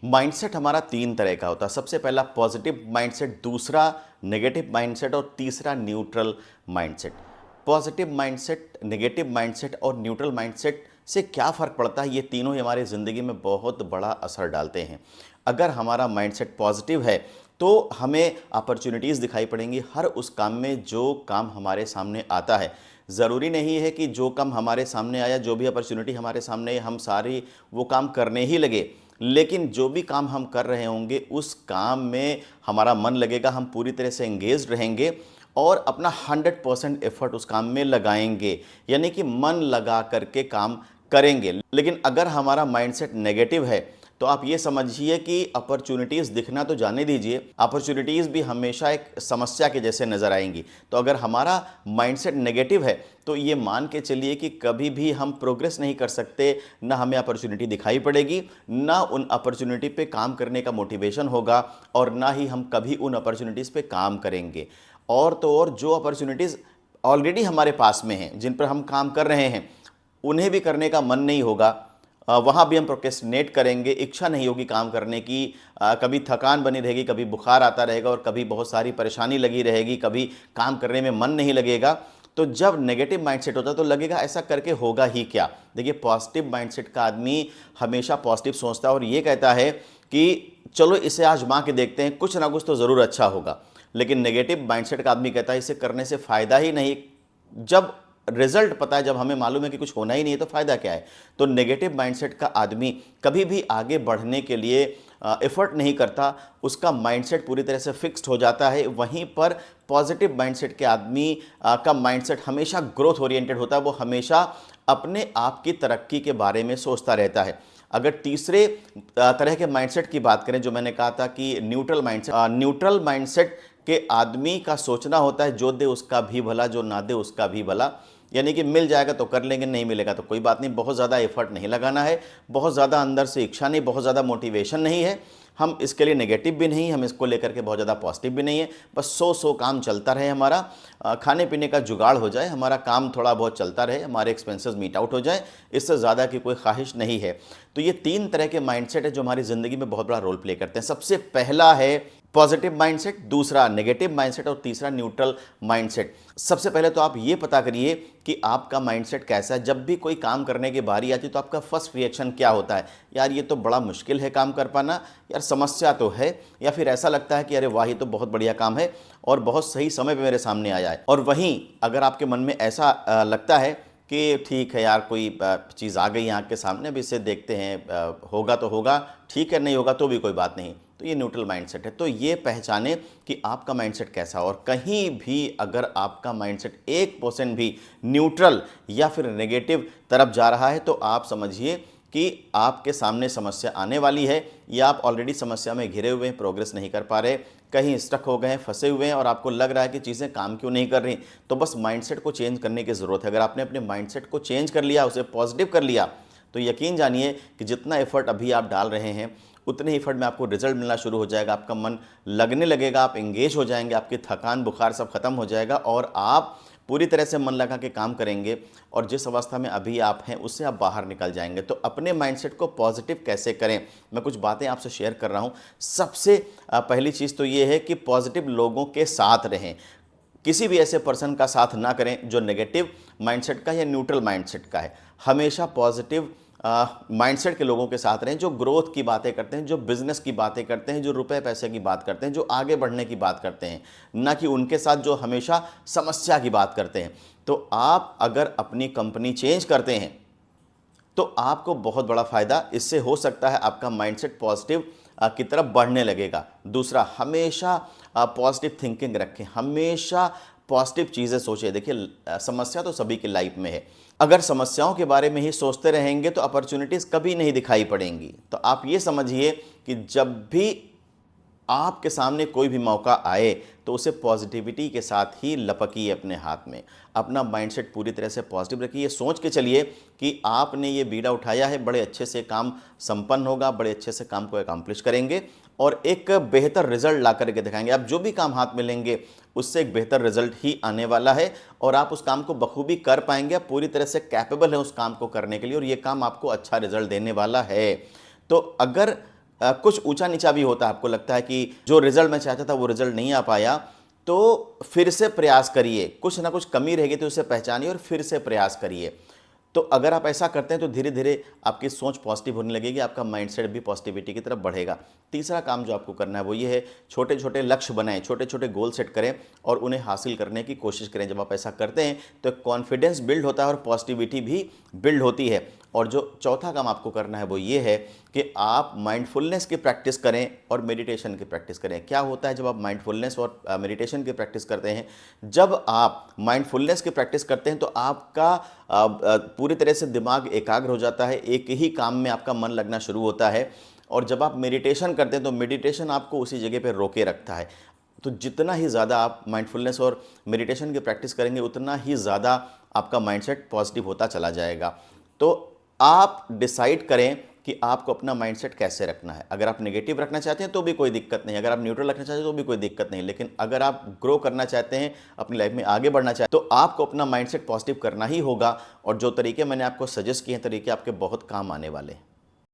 Mindset हमारा तीन तरह का होता है। सबसे पहला पॉजिटिव माइंडसेट, दूसरा नेगेटिव माइंडसेट और तीसरा neutral mindset. Positive mindset, negative mindset और न्यूट्रल माइंडसेट से क्या फ़र्क पड़ता है? ये तीनों ही हमारी ज़िंदगी में बहुत बड़ा असर डालते हैं। अगर हमारा माइंडसेट पॉजिटिव है तो हमें अपॉर्चुनिटीज़ दिखाई पड़ेंगी हर उस काम में जो काम हमारे सामने आता है। ज़रूरी नहीं है कि जो काम हमारे सामने आया, जो भी अपॉर्चुनिटी हमारे सामने आई, हम सारी वो काम करने ही लगे, लेकिन जो भी काम हम कर रहे होंगे उस काम में हमारा मन लगेगा, हम पूरी तरह से एंगेज्ड रहेंगे और अपना 100% एफर्ट उस काम में लगाएंगे, यानी कि मन लगा करके काम करेंगे। लेकिन अगर हमारा माइंडसेट नेगेटिव है तो आप ये समझिए कि अपॉर्चुनिटीज़ दिखना तो जाने दीजिए, अपॉर्चुनिटीज़ भी हमेशा एक समस्या के जैसे नज़र आएंगी। तो अगर हमारा माइंडसेट नेगेटिव है तो ये मान के चलिए कि कभी भी हम प्रोग्रेस नहीं कर सकते, ना हमें अपॉर्चुनिटी दिखाई पड़ेगी, ना उन अपॉर्चुनिटी पे काम करने का मोटिवेशन होगा और ना ही हम कभी उन अपॉर्चुनिटीज़ पे काम करेंगे। और तो और जो अपॉर्चुनिटीज़ ऑलरेडी हमारे पास में हैं, जिन पर हम काम कर रहे हैं, उन्हें भी करने का मन नहीं होगा, वहाँ भी हम प्रोक्रेस्टिनेट करेंगे, इच्छा नहीं होगी काम करने की, कभी थकान बनी रहेगी, कभी बुखार आता रहेगा और कभी बहुत सारी परेशानी लगी रहेगी, कभी काम करने में मन नहीं लगेगा। तो जब नेगेटिव माइंडसेट होता है तो लगेगा ऐसा करके होगा ही क्या। देखिए, पॉजिटिव माइंडसेट का आदमी हमेशा पॉजिटिव सोचता है और ये कहता है कि चलो इसे आजमा के देखते हैं, कुछ ना कुछ तो ज़रूर अच्छा होगा। लेकिन नेगेटिव माइंडसेट का आदमी कहता है इसे करने से फ़ायदा ही नहीं, जब रिजल्ट पता है, जब हमें मालूम है कि कुछ होना ही नहीं है तो फ़ायदा क्या है। तो नेगेटिव माइंडसेट का आदमी कभी भी आगे बढ़ने के लिए एफर्ट नहीं करता, उसका माइंडसेट पूरी तरह से फिक्स्ड हो जाता है। वहीं पर पॉजिटिव माइंडसेट के आदमी का माइंडसेट हमेशा ग्रोथ ओरिएंटेड होता है, वो हमेशा अपने आप की तरक्की के बारे में सोचता रहता है। अगर तीसरे तरह के माइंडसेट की बात करें, जो मैंने कहा था कि न्यूट्रल माइंडसेट के आदमी का सोचना होता है जो दे उसका भी भला, जो ना दे उसका भी भला, यानी कि मिल जाएगा तो कर लेंगे, नहीं मिलेगा तो कोई बात नहीं, बहुत ज़्यादा एफर्ट नहीं लगाना है, बहुत ज़्यादा अंदर से इच्छा नहीं, बहुत ज़्यादा मोटिवेशन नहीं है, हम इसके लिए नेगेटिव भी नहीं, हम इसको लेकर के बहुत ज़्यादा पॉजिटिव भी नहीं है। बस सो काम चलता रहे, हमारा खाने पीने का जुगाड़ हो जाए, हमारा काम थोड़ा बहुत चलता रहे, हमारे एक्सपेंसेस मीट आउट हो जाए, इससे ज़्यादा की कोई ख्वाहिश नहीं है। तो ये तीन तरह के माइंडसेट है जो हमारी ज़िंदगी में बहुत बड़ा रोल प्ले करते हैं। सबसे पहला है पॉजिटिव माइंडसेट, दूसरा नेगेटिव माइंडसेट और तीसरा न्यूट्रल माइंडसेट। सबसे पहले तो आप ये पता करिए कि आपका माइंडसेट कैसा है। जब भी कोई काम करने की बारी आती है तो आपका फर्स्ट रिएक्शन क्या होता है? यार ये तो बड़ा मुश्किल है काम कर पाना, यार समस्या तो है, या फिर ऐसा लगता है कि अरे वाह ये तो बहुत बढ़िया काम है और बहुत सही समय पे मेरे सामने आया है। और वहीं अगर आपके मन में ऐसा लगता है कि ठीक है यार, कोई चीज़ आ गई आँख के सामने, अब इसे देखते हैं, होगा तो होगा, ठीक है, नहीं होगा तो भी कोई बात नहीं, तो ये न्यूट्रल माइंडसेट है। तो ये पहचाने कि आपका माइंडसेट कैसा है, और कहीं भी अगर आपका माइंडसेट 1% भी न्यूट्रल या फिर नेगेटिव तरफ जा रहा है तो आप समझिए कि आपके सामने समस्या आने वाली है, या आप ऑलरेडी समस्या में घिरे हुए हैं, प्रोग्रेस नहीं कर पा रहे, कहीं स्टक हो गए हैं, फंसे हुए हैं और आपको लग रहा है कि चीज़ें काम क्यों नहीं कर रही। तो बस माइंडसेट को चेंज करने की ज़रूरत है। अगर आपने अपने माइंडसेट को चेंज कर लिया, उसे पॉजिटिव कर लिया, तो यकीन जानिए कि जितना एफर्ट अभी आप डाल रहे हैं उतने ही एफर्ट में आपको रिजल्ट मिलना शुरू हो जाएगा, आपका मन लगने लगेगा, आप एंगेज हो जाएंगे, आपकी थकान बुखार सब खत्म हो जाएगा और आप पूरी तरह से मन लगा के काम करेंगे और जिस अवस्था में अभी आप हैं उससे आप बाहर निकल जाएंगे। तो अपने माइंडसेट को पॉजिटिव कैसे करें, मैं कुछ बातें आपसे शेयर कर रहा हूं। सबसे पहली चीज़ तो ये है कि पॉजिटिव लोगों के साथ रहें, किसी भी ऐसे पर्सन का साथ ना करें जो नेगेटिव माइंडसेट का या न्यूट्रल माइंडसेट का है। हमेशा पॉजिटिव माइंडसेट के लोगों के साथ रहें, जो ग्रोथ की बातें करते हैं, जो बिजनेस की बातें करते हैं, जो रुपए पैसे की बात करते हैं, जो आगे बढ़ने की बात करते हैं, ना कि उनके साथ जो हमेशा समस्या की बात करते हैं। तो आप अगर अपनी कंपनी चेंज करते हैं तो आपको बहुत बड़ा फ़ायदा इससे हो सकता है, आपका माइंडसेट पॉजिटिव की तरफ बढ़ने लगेगा। दूसरा, हमेशा पॉजिटिव थिंकिंग रखें, हमेशा पॉजिटिव चीज़ें सोचें। देखिए, समस्या तो सभी की लाइफ में है, अगर समस्याओं के बारे में ही सोचते रहेंगे तो अपॉर्चुनिटीज़ कभी नहीं दिखाई पड़ेंगी। तो आप ये समझिए कि जब भी आपके सामने कोई भी मौका आए तो उसे पॉजिटिविटी के साथ ही लपकिए अपने हाथ में। अपना माइंडसेट पूरी तरह से पॉजिटिव रखिए, सोच के चलिए कि आपने ये बीड़ा उठाया है, बड़े अच्छे से काम संपन्न होगा, बड़े अच्छे से काम को अकम्प्लिश करेंगे और एक बेहतर रिजल्ट ला करके दिखाएंगे। आप जो भी काम हाथ में लेंगे उससे एक बेहतर रिजल्ट ही आने वाला है और आप उस काम को बखूबी कर पाएंगे। आप पूरी तरह से कैपेबल हैं उस काम को करने के लिए और ये काम आपको अच्छा रिजल्ट देने वाला है। तो अगर कुछ ऊंचा नीचा भी होता है, आपको लगता है कि जो रिजल्ट मैं चाहता था वो रिजल्ट नहीं आ पाया, तो फिर से प्रयास करिए, कुछ ना कुछ कमी रहेगी तो उसे पहचानिए और फिर से प्रयास करिए। तो अगर आप ऐसा करते हैं तो धीरे धीरे आपकी सोच पॉजिटिव होने लगेगी, आपका माइंडसेट भी पॉजिटिविटी की तरफ बढ़ेगा। तीसरा काम जो आपको करना है वो ये है, छोटे छोटे लक्ष्य बनाएं, छोटे छोटे गोल सेट करें और उन्हें हासिल करने की कोशिश करें। जब आप ऐसा करते हैं तो कॉन्फिडेंस बिल्ड होता है और पॉजिटिविटी भी बिल्ड होती है। और जो चौथा काम आपको करना है वो ये है कि आप माइंडफुलनेस की प्रैक्टिस करें और मेडिटेशन की प्रैक्टिस करें। क्या होता है जब आप माइंडफुलनेस और मेडिटेशन की प्रैक्टिस करते हैं, जब आप माइंडफुलनेस की प्रैक्टिस करते हैं तो आपका पूरी तरह से दिमाग एकाग्र हो जाता है, एक ही काम में आपका मन लगना शुरू होता है। और जब आप मेडिटेशन करते हैं तो मेडिटेशन आपको उसी जगह पर रोके रखता है। तो जितना ही ज़्यादा आप माइंडफुलनेस और मेडिटेशन की प्रैक्टिस करेंगे उतना ही ज़्यादा आपका माइंडसेट पॉजिटिव होता चला जाएगा। तो आप डिसाइड करें कि आपको अपना माइंडसेट कैसे रखना है। अगर आप नेगेटिव रखना चाहते हैं तो भी कोई दिक्कत नहीं, अगर आप न्यूट्रल रखना चाहते हैं तो भी कोई दिक्कत नहीं, लेकिन अगर आप ग्रो करना चाहते हैं, अपनी लाइफ में आगे बढ़ना चाहते हैं, तो आपको अपना माइंडसेट पॉजिटिव करना ही होगा। और जो तरीके मैंने आपको सजेस्ट किए हैं, तरीके आपके बहुत काम आने वाले हैं।